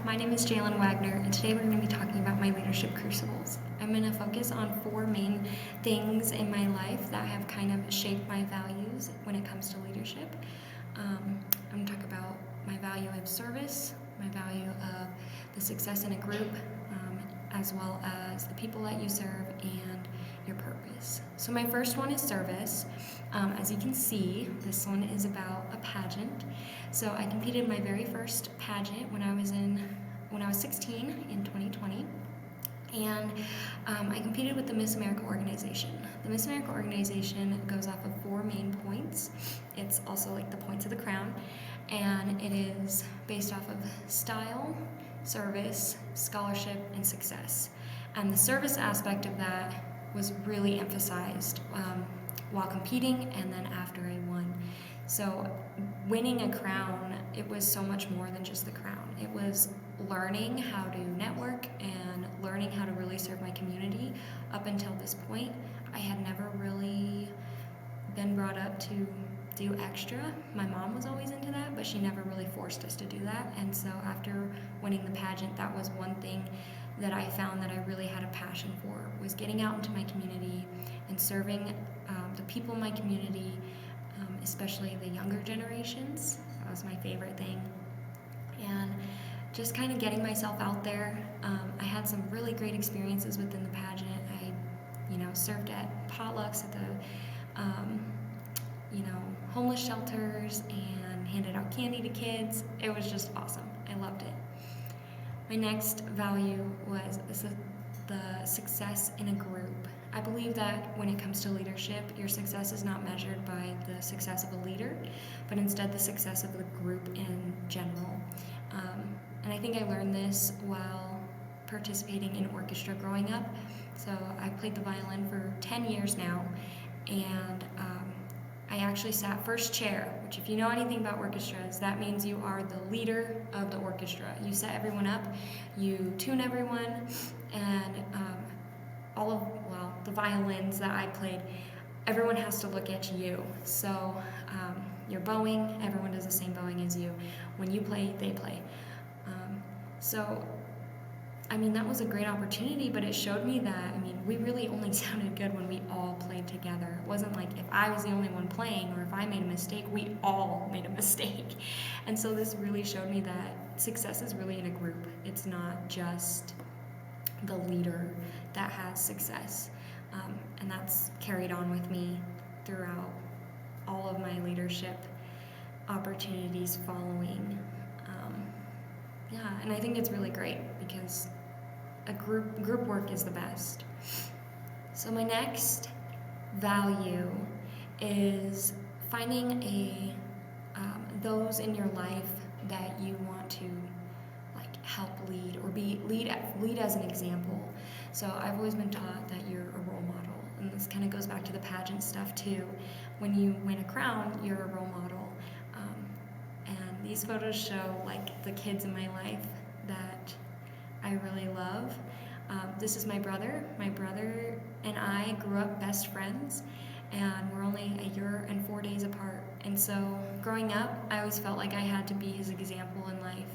my name is Jalen Wagner, and today we're going to be talking about my leadership crucibles. I'm going to focus on four main things in my life that have kind of shaped my values when it comes to leadership. I'm going to talk about my value of service, my value of the success in a group, as well as the people that you serve and your purpose. So my first one is service. As you can see, this one is about a pageant. So I competed in my very first pageant when I was 16 in 2020. And I competed with the Miss America organization. The Miss America organization goes off of four main points. It's also like the points of the crown, and it is based off of style, service, scholarship, and success. And the service aspect of that was really emphasized while competing and then after I won. So winning a crown, it was so much more than just the crown. It was learning how to network and learning how to really serve my community. Up until this point, I had never really been brought up to do extra. My mom was always into that, but she never really forced us to do that. And so after winning the pageant, that was one thing that I found that I really had a passion for, was getting out into my community and serving the people in my community, especially the younger generations. That was my favorite thing. And just kind of getting myself out there. I had some really great experiences within the pageant. I, served at potlucks at the, homeless shelters and handed out candy to kids. It was just awesome. I loved it. My next value was the success in a group. I believe that when it comes to leadership, your success is not measured by the success of a leader, but instead the success of the group in general. And I think I learned this while participating in orchestra growing up. So I played the violin for 10 years now, and I actually sat first chair, which if you know anything about orchestras, that means you are the leader of the orchestra. You set everyone up, you tune everyone, and the violins that I played, everyone has to look at you. So you're bowing, everyone does the same bowing as you. When you play, they play. That was a great opportunity, but it showed me that, we really only sounded good when we all played together. It wasn't like if I was the only one playing or if I made a mistake, we all made a mistake. And so this really showed me that success is really in a group. It's not just the leader that has success. And that's carried on with me throughout all of my leadership opportunities following. And I think it's really great because a group work is the best. So my next value is finding those in your life that you want to help lead or lead as an example. So I've always been taught that you're a role model, and this kind of goes back to the pageant stuff too. When you win a crown, you're a role model. And these photos show the kids in my life that I really love. This is my brother. My brother and I grew up best friends, and we're only a year and 4 days apart. And so growing up, I always felt like I had to be his example in life.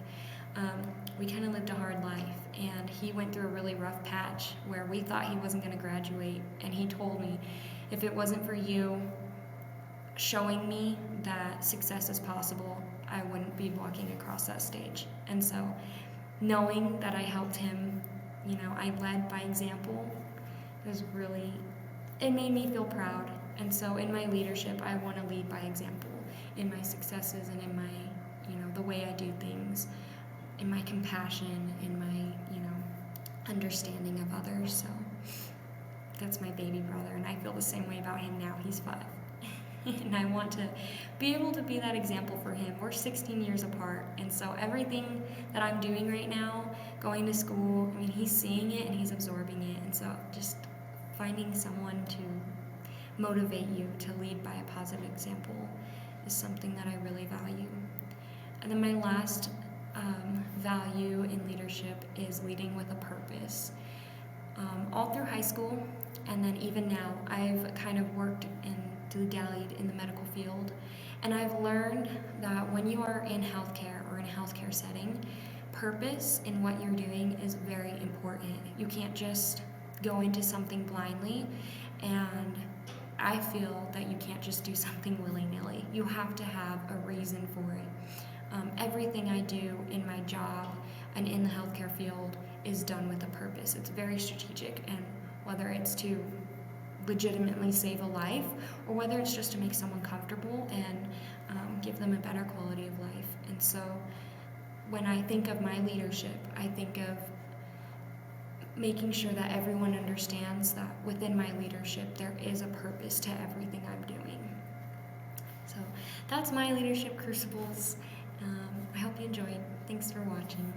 We kind of lived a hard life, and he went through a really rough patch where we thought he wasn't going to graduate, and he told me, if it wasn't for you showing me that success is possible, I wouldn't be walking across that stage. And so knowing that I helped him, I led by example, it made me feel proud. And so in my leadership, I want to lead by example in my successes and in my, the way I do things, in my compassion, in my, understanding of others. So that's my baby brother, and I feel the same way about him now. He's 5. And I want to be able to be that example for him. We're 16 years apart, and so everything that I'm doing right now, going to school, he's seeing it and he's absorbing it. And so just finding someone to motivate you to lead by a positive example is something that I really value. And then my last value in leadership is leading with a purpose. All through high school, and then even now, I've kind of worked and dallied in the medical field, and I've learned that when you are in healthcare or in a healthcare setting, purpose in what you're doing is very important. You can't just go into something blindly, and I feel that you can't just do something willy-nilly. You have to have a reason for it. Everything I do in my job and in the healthcare field is done with a purpose. It's very strategic, and whether it's to legitimately save a life or whether it's just to make someone comfortable and give them a better quality of life. And so when I think of my leadership, I think of making sure that everyone understands that within my leadership there is a purpose to everything I'm doing. So that's my leadership crucibles. I hope you enjoyed. Thanks for watching.